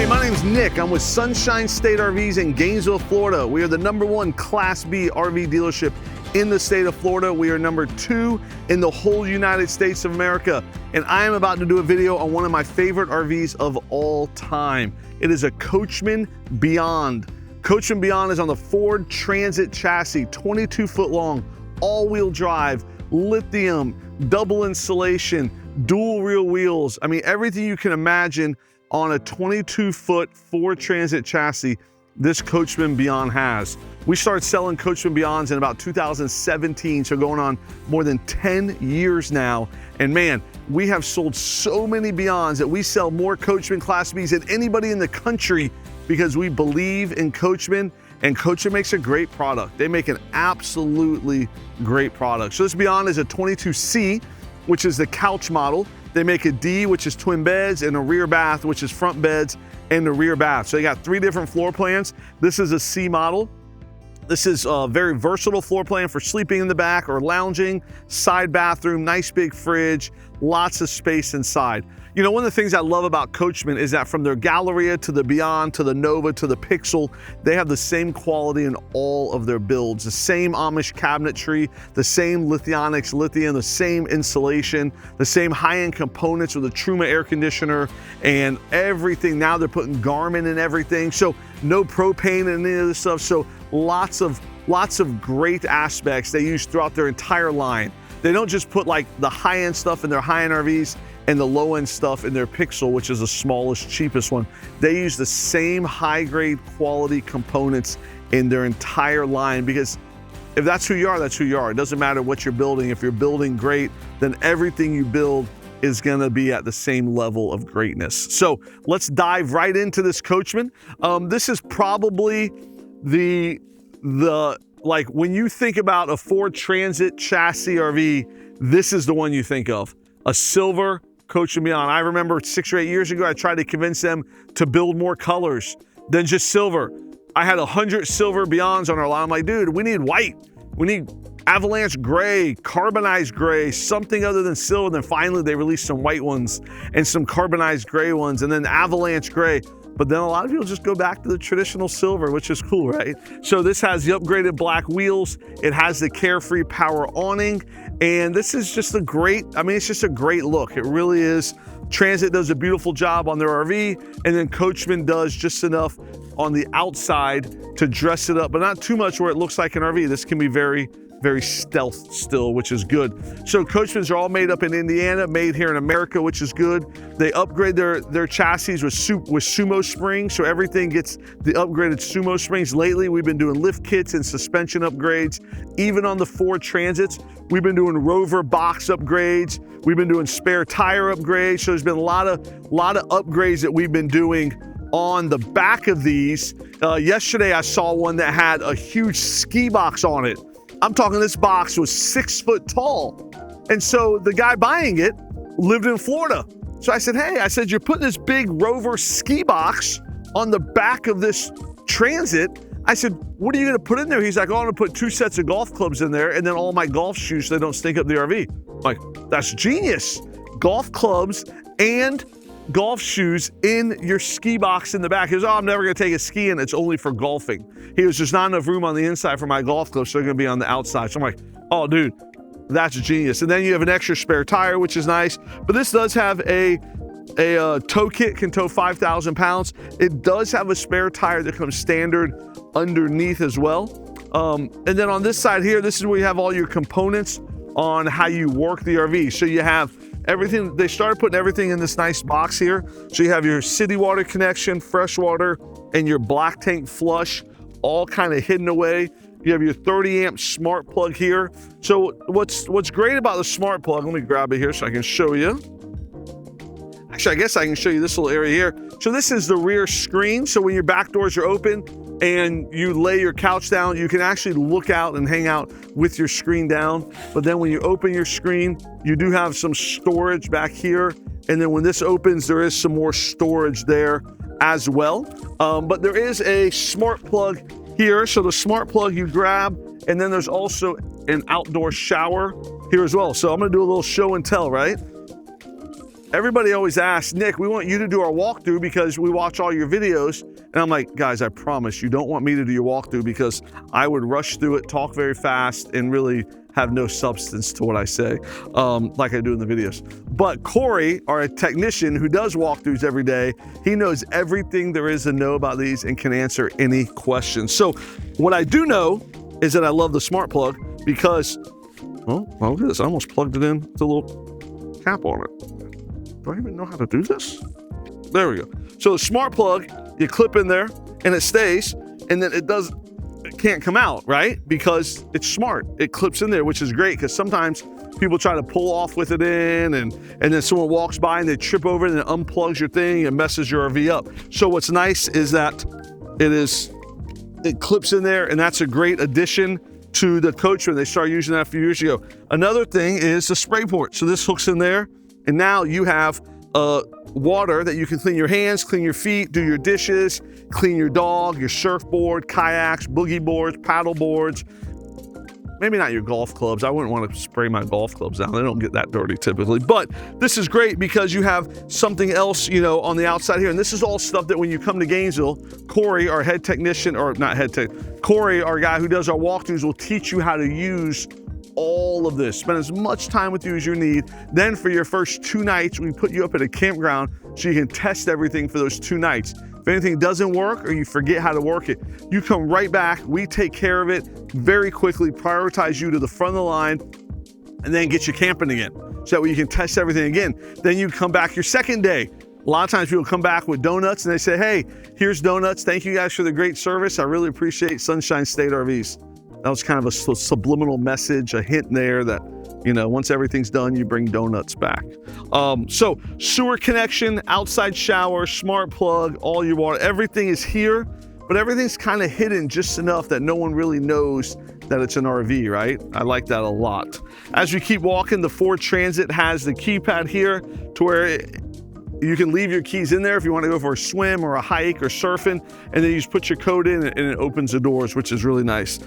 Hey, my name's Nick. I'm with Sunshine State RVs in Gainesville, Florida. We are the #1 Class B RV dealership in the state of Florida. We are #2 in the whole United States of America. And I am about to do a video on one of my favorite RVs of all time. It is a Coachmen Beyond. Coachmen Beyond is on the Ford Transit chassis, 22 foot long, all-wheel drive, lithium, double insulation, dual rear wheels. I mean, everything you can imagine on a 22-foot Ford Transit chassis, this Coachmen Beyond has. We started selling Coachmen Beyonds in about 2017, so going on more than 10 years now. And man, we have sold so many Beyonds that we sell more Coachmen Class Bs than anybody in the country because we believe in Coachmen, and Coachmen makes a great product. They make an absolutely great product. So this Beyond is a 22C, which is the couch model. They make a D, which is twin beds, and a rear bath, which is front beds and the rear bath. So they got 3 different floor plans. This is a C model. This is a very versatile floor plan for sleeping in the back or lounging, side bathroom, nice big fridge, lots of space inside. You know, one of the things I love about Coachmen is that from their Galleria to the Beyond to the Nova to the Pixel, they have the same quality in all of their builds. The same Amish cabinetry, the same Lithionics lithium, the same insulation, the same high-end components with the Truma air conditioner and everything. Now they're putting Garmin in everything, so no propane in any of this stuff. So lots of great aspects they use throughout their entire line. They don't just put like the high-end stuff in their high-end RVs and the low-end stuff in their Pixel, which is the smallest, cheapest one. They use the same high-grade quality components in their entire line, because if that's who you are, that's who you are. It doesn't matter what you're building. If you're building great, then everything you build is gonna be at the same level of greatness. So let's dive right into this Coachmen. This is probably like when you think about a Ford Transit chassis RV, this is the one you think of, a silver Coachmen Beyond. I remember 6 or 8 years ago, I tried to convince them to build more colors than just silver. I had 100 silver Beyonds on our line. I'm like, dude, we need white. We need avalanche gray, carbonized gray, something other than silver. And then finally they released some white ones and some carbonized gray ones and then avalanche gray. But then a lot of people just go back to the traditional silver, which is cool, right? So this has the upgraded black wheels. It has the Carefree power awning. And this is just a great, I mean, it's just a great look. It really is. Transit does a beautiful job on their RV, and then Coachmen does just enough on the outside to dress it up, but not too much where it looks like an RV. This can be very, very stealth still, which is good. So Coachmens are all made up in Indiana, made here in America, which is good. They upgrade their chassis with sumo springs, so everything gets the upgraded sumo springs. Lately, we've been doing lift kits and suspension upgrades. Even on the Ford Transits, we've been doing Rover box upgrades. We've been doing spare tire upgrades. So there's been a lot of upgrades that we've been doing on the back of these. Yesterday, I saw one that had a huge ski box on it. I'm talking, this box was 6 foot tall. And so the guy buying it lived in Florida. So I said, hey, you're putting this big Rover ski box on the back of this Transit. I said, what are you gonna put in there? He's like, oh, I'm gonna put 2 sets of golf clubs in there and then all my golf shoes so they don't stink up the RV. I'm like, that's genius. Golf clubs and golf shoes in your ski box in the back. He goes, oh, I'm never gonna take a ski in, it's only for golfing. He goes, there's not enough room on the inside for my golf clubs, so they're gonna be on the outside. So I'm like, oh dude, that's genius. And then you have an extra spare tire, which is nice. But this does have a tow kit, can tow 5,000 pounds. It does have a spare tire that comes standard underneath as well. And then on this side here, this is where you have all your components on how you work the RV. So you have everything, they started putting everything in this nice box here. So you have your city water connection, fresh water, and your black tank flush, all kind of hidden away. You have your 30 amp smart plug here. So what's great about the smart plug, let me grab it here so I can show you. Actually, I guess I can show you this little area here. So this is the rear screen. So when your back doors are open and you lay your couch down, you can actually look out and hang out with your screen down. But then when you open your screen, you do have some storage back here. And then when this opens, there is some more storage there as well. But there is a smart plug here. So the smart plug you grab, and then there's also an outdoor shower here as well. So I'm gonna do a little show and tell, right? everybody always asks, Nick, we want you to do our walkthrough because we watch all your videos. And I'm like, guys, I promise you don't want me to do your walkthrough because I would rush through it, talk very fast, and really have no substance to what I say, like I do in the videos. But Corey, our technician who does walkthroughs every day, he knows everything there is to know about these and can answer any questions. So what I do know is that I love the smart plug because, well, look at this. I almost plugged it in with a little cap on it. Do I even know how to do this? There we go. So the smart plug, you clip in there and it stays, and then it can't come out, right? Because it's smart. It clips in there, which is great because sometimes people try to pull off with it in and then someone walks by and they trip over it and it unplugs your thing and messes your RV up. So what's nice is that it clips in there, and that's a great addition to the Coachmen. They started using that a few years ago. Another thing is the spray port. So this hooks in there, and now you have water that you can clean your hands, clean your feet, do your dishes, clean your dog, your surfboard, kayaks, boogie boards, paddle boards. Maybe not your golf clubs. I wouldn't want to spray my golf clubs down. They don't get that dirty typically. But this is great because you have something else, you know, on the outside here. And this is all stuff that when you come to Gainesville, Corey, our head technician, or not head tech, Corey, our guy who does our walkthroughs, will teach you how to use all of this. Spend as much time with you as you need. Then for your first 2 nights, we put you up at a campground so you can test everything for those 2 nights. If anything doesn't work or you forget how to work it, you come right back. We take care of it very quickly, prioritize you to the front of the line, and then get you camping again. So that way you can test everything again. Then you come back your second day. A lot of times people come back with donuts and they say, hey, here's donuts. Thank you guys for the great service. I really appreciate Sunshine State RVs. That was kind of a subliminal message, a hint there that, you know, once everything's done, you bring donuts back. So sewer connection, outside shower, smart plug, all your water, everything is here, but everything's kind of hidden just enough that no one really knows that it's an RV, right? I like that a lot. As we keep walking, the Ford Transit has the keypad here to where you can leave your keys in there if you want to go for a swim or a hike or surfing, and then you just put your code in and it opens the doors, which is really nice.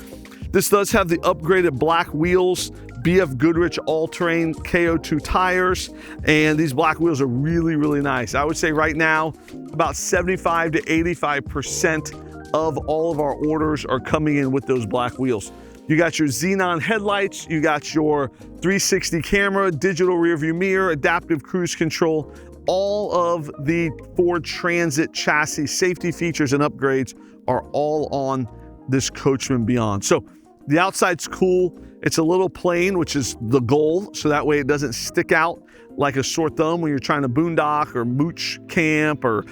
This does have the upgraded black wheels, BF Goodrich all-terrain KO2 tires, and these black wheels are really, really nice. I would say right now, about 75 to 85% of all of our orders are coming in with those black wheels. You got your xenon headlights, you got your 360 camera, digital rear view mirror, adaptive cruise control. All of the Ford Transit chassis safety features and upgrades are all on this Coachmen Beyond. So the outside's cool. It's a little plain, which is the goal, so that way it doesn't stick out like a sore thumb when you're trying to boondock or mooch camp or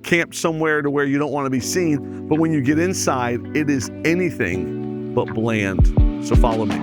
camp somewhere to where you don't want to be seen. But when you get inside, it is anything but bland. So follow me.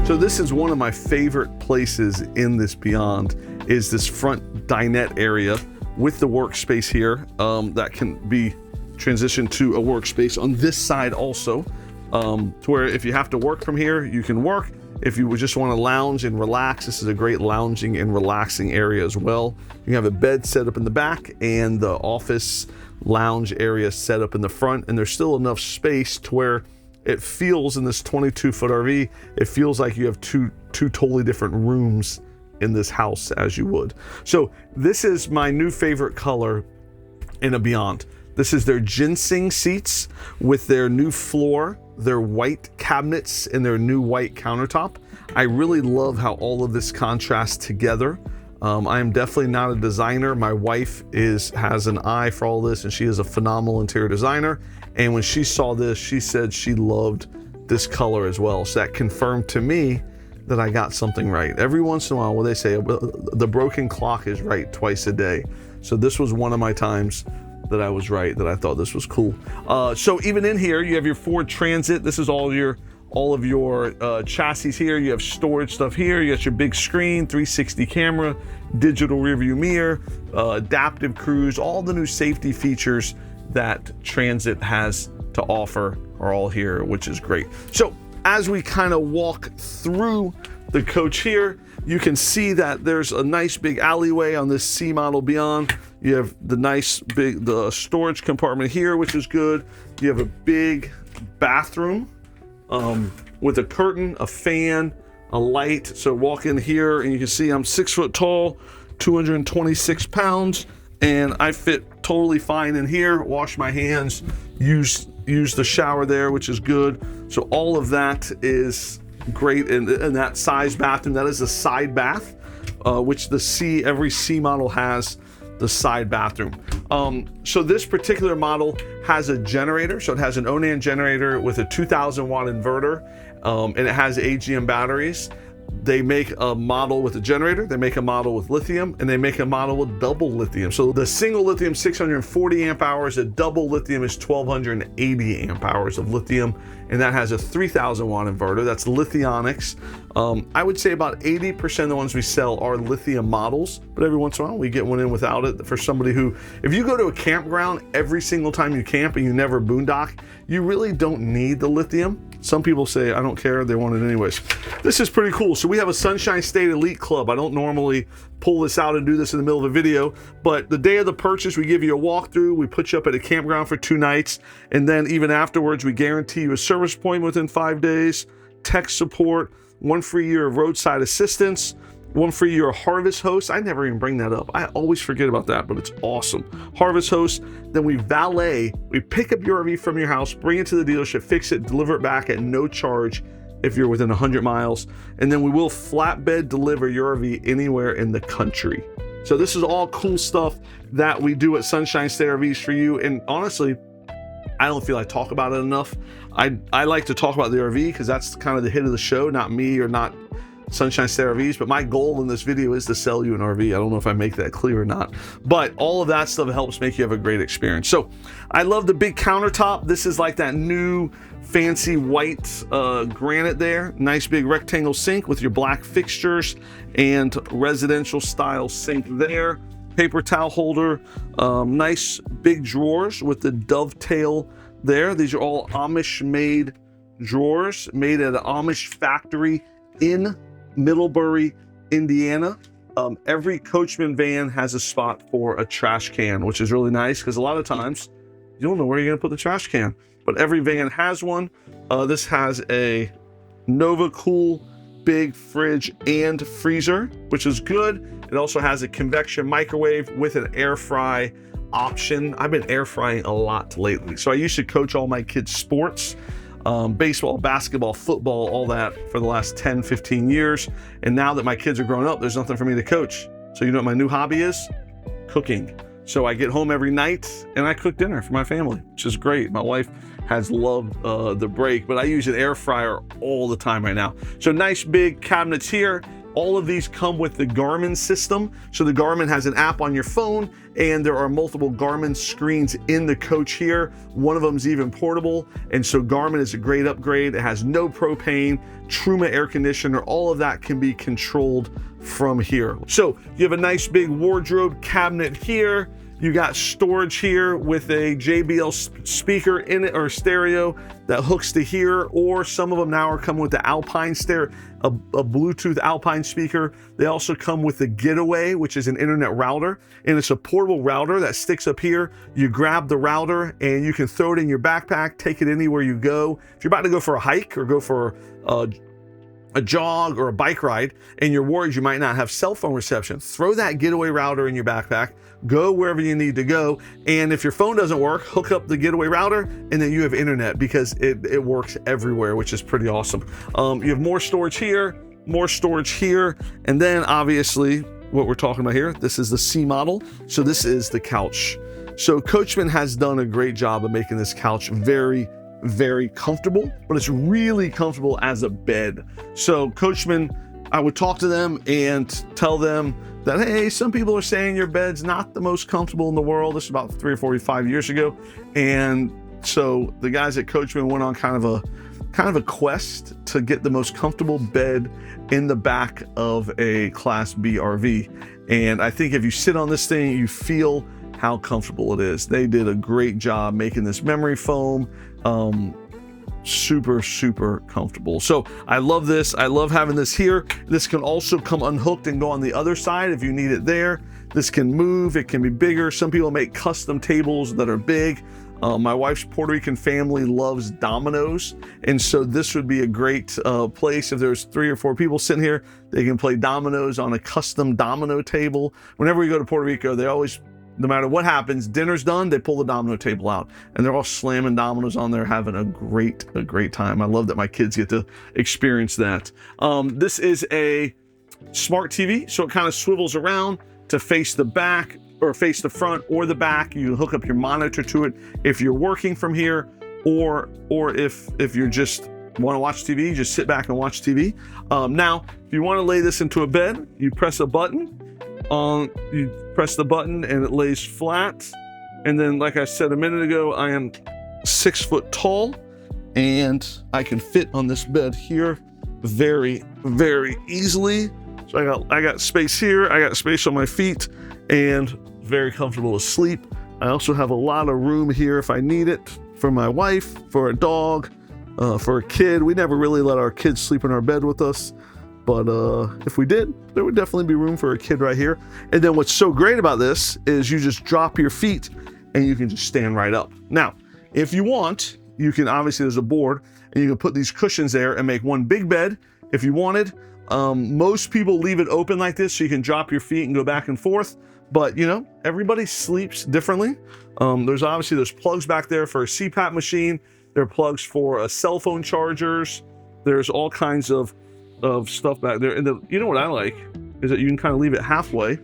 So this is one of my favorite places in this Beyond, is this front dinette area with the workspace here that can be transitioned to a workspace on this side also, to where if you have to work from here, you can work. If you just want to lounge and relax, this is a great lounging and relaxing area as well. You have a bed set up in the back and the office lounge area set up in the front, and there's still enough space to where it feels, in this 22-foot RV, it feels like you have two totally different rooms in this house as you would. So this is my new favorite color in a Beyond. This is their ginseng seats with their new floor, their white cabinets, and their new white countertop. I really love how all of this contrasts together. I am definitely not a designer. My wife has an eye for all this, and she is a phenomenal interior designer. And when she saw this, she said she loved this color as well. So that confirmed to me that I got something right. Every once in a while, what they say, the broken clock is right twice a day. So this was one of my times that I was right, that I thought this was cool. So even in here, you have your Ford Transit. This is all of your chassis here. You have storage stuff here. You got your big screen, 360 camera, digital rear view mirror, adaptive cruise, all the new safety features that Transit has to offer are all here, which is great. So as we kind of walk through the coach here, you can see that there's a nice big alleyway on this C model Beyond. You have the nice big storage compartment here, which is good. You have a big bathroom with a curtain, a fan, a light. So walk in here and you can see I'm 6 foot tall, 226 pounds, and I fit totally fine in here. Wash my hands, use the shower there, which is good. So all of that is great. And that size bathroom, that is a side bath, which every C model has the side bathroom. So this particular model has a generator. So it has an Onan generator with a 2000 watt inverter, and it has AGM batteries. They make a model with a generator, they make a model with lithium, and they make a model with double lithium. So the single lithium 640 amp hours, a double lithium is 1280 amp hours of lithium, and that has a 3000 watt inverter. That's Lithionics. I would say about 80% of the ones we sell are lithium models, but every once in a while we get one in without it for somebody who, if you go to a campground every single time you camp and you never boondock, you really don't need the lithium. Some people say, I don't care, they want it anyways. This is pretty cool. So we have a Sunshine State Elite Club. I don't normally pull this out and do this in the middle of a video, but the day of the purchase, we give you a walkthrough, we put you up at a campground for 2 nights, and then even afterwards, we guarantee you a service appointment within 5 days, tech support, 1 free year of roadside assistance, 1 free year of Harvest Host. I never even bring that up. I always forget about that, but it's awesome. Harvest Host, then we valet, we pick up your RV from your house, bring it to the dealership, fix it, deliver it back at no charge if you're within 100 miles. And then we will flatbed deliver your RV anywhere in the country. So this is all cool stuff that we do at Sunshine State RVs for you. And honestly, I don't feel I talk about it enough. I like to talk about the RV because that's kind of the hit of the show, not me or not Sunshine State RVs, but my goal in this video is to sell you an RV. I don't know if I make that clear or not, but all of that stuff helps make you have a great experience. So I love the big countertop. This is like that new fancy white granite there. Nice big rectangle sink with your black fixtures and residential style sink there. Paper towel holder, nice big drawers with the dovetail there. These are all Amish made drawers made at an Amish factory in Middlebury, Indiana. Every Coachmen van has a spot for a trash can, which is really nice because a lot of times you don't know where you're going to put the trash can, but every van has one. This has a Nova Cool big fridge and freezer, which is good. It also has a convection microwave with an air fry option. I've been air frying a lot lately. So I used to coach all my kids' sports, baseball, basketball, football, all that for the last 10, 15 years. And now that my kids are grown up, there's nothing for me to coach. So you know what my new hobby is? Cooking. So I get home every night and I cook dinner for my family, which is great. My wife has loved the break, but I use an air fryer all the time right now. So nice big cabinets here. All of these come with the Garmin system. So the Garmin has an app on your phone and there are multiple Garmin screens in the coach here. One of them is even portable. And so Garmin is a great upgrade. It has no propane, Truma air conditioner. All of that can be controlled from here. So you have a nice big wardrobe cabinet here. You got storage here with a JBL speaker in it or stereo that hooks to here, or some of them now are coming with the Alpine stereo, a Bluetooth Alpine speaker. They also come with the Getaway, which is an internet router, and it's a portable router that sticks up here. You grab the router and you can throw it in your backpack, take it anywhere you go. If you're about to go for a hike or go for a jog or a bike ride and you're worried you might not have cell phone reception, throw that Getaway router in your backpack, go wherever you need to go, and if your phone doesn't work, hook up the Getaway router and then you have internet because it works everywhere, which is pretty awesome. You have more storage here, and then obviously what we're talking about here, this is the C model, so this is the couch. So Coachmen has done a great job of making this couch very, very comfortable, but it's really comfortable as a bed. So Coachmen, I would talk to them and tell them that, hey, some people are saying your bed's not the most comfortable in the world. This is about 3 or 4 or 5 years ago. And so the guys at Coachmen went on kind of a quest to get the most comfortable bed in the back of a Class B RV. And I think if you sit on this thing, you feel how comfortable it is. They did a great job making this memory foam. super, super comfortable. So I love this. I love having this here. This can also come unhooked and go on the other side if you need it there. This can move, it can be bigger. Some people make custom tables that are big. My wife's Puerto Rican family loves dominoes, and so this would be a great place. If there's 3 or 4 people sitting here, they can play dominoes on a custom domino table. Whenever we go to Puerto Rico, they always, no matter what happens, dinner's done, they pull the domino table out, and they're all slamming dominoes on there, having a great time. I love that my kids get to experience that. This is a smart TV, so it kind of swivels around to face the back or face the front or the back. You can hook up your monitor to it if you're working from here, or if you're just want to watch TV, just sit back and watch TV. Now, if you want to lay this into a bed, you press a button. You press the button and it lays flat. And then, like I said a minute ago, I am 6 foot tall, and I can fit on this bed here very, very easily. So I got space here, I got space on my feet, and very comfortable to sleep. I also have a lot of room here if I need it, for my wife, for a dog, for a kid. We never really let our kids sleep in our bed with us, but if we did, there would definitely be room for a kid right here. And then what's so great about this is you just drop your feet and you can just stand right up. Now, if you want, you can, obviously there's a board, and you can put these cushions there and make one big bed if you wanted. Most people leave it open like this so you can drop your feet and go back and forth, but you know, everybody sleeps differently. There's plugs back there for a CPAP machine. There are plugs for cell phone chargers. There's all kinds of stuff back there. And you know what I like is that you can kind of leave it halfway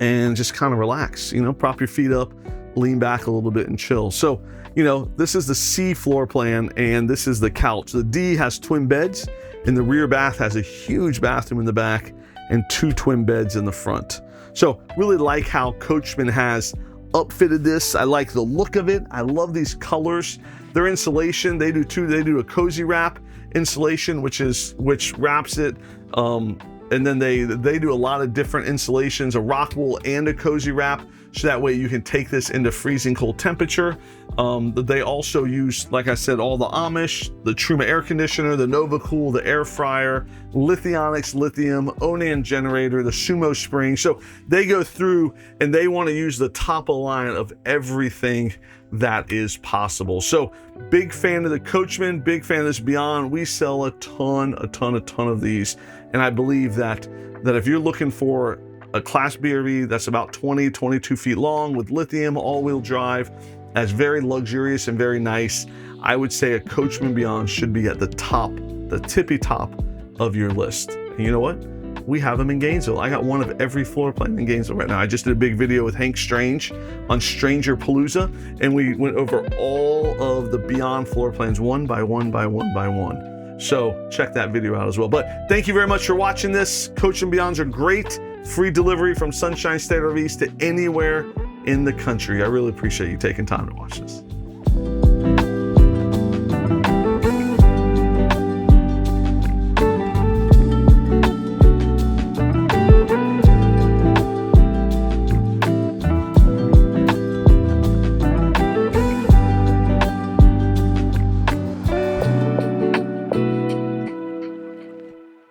and just kind of relax, you know, prop your feet up, lean back a little bit and chill. So, you know, this is the C floor plan, and this is the couch. The D has twin beds, and the rear bath has a huge bathroom in the back and 2 twin beds in the front. So really like how Coachmen has upfitted this. I like the look of it. I love these colors. Their insulation, they do a cozy wrap insulation, which wraps it. And then they do a lot of different insulations, a rock wool and a cozy wrap, so that way you can take this into freezing cold temperature. They also use, like I said, all the Amish, the Truma air conditioner, the NovaCool, the air fryer, Lithionics lithium, Onan generator, the Sumo spring. So they go through and they want to use the top of line of everything that is possible. So big fan of the Coachmen, big fan of this Beyond. We sell a ton of these. And I believe that if you're looking for a Class B RV that's about 22 feet long with lithium, all-wheel drive, that's very luxurious and very nice, I would say a Coachmen Beyond should be at the top, the tippy top of your list. And you know what? We have them in Gainesville. I got one of every floor plan in Gainesville right now. I just did a big video with Hank Strange on Stranger Palooza, and we went over all of the Beyond floor plans one by one by one by one. So check that video out as well. But thank you very much for watching this. Coachmen Beyonds are great. Free delivery from Sunshine State RVs to anywhere in the country. I really appreciate you taking time to watch this.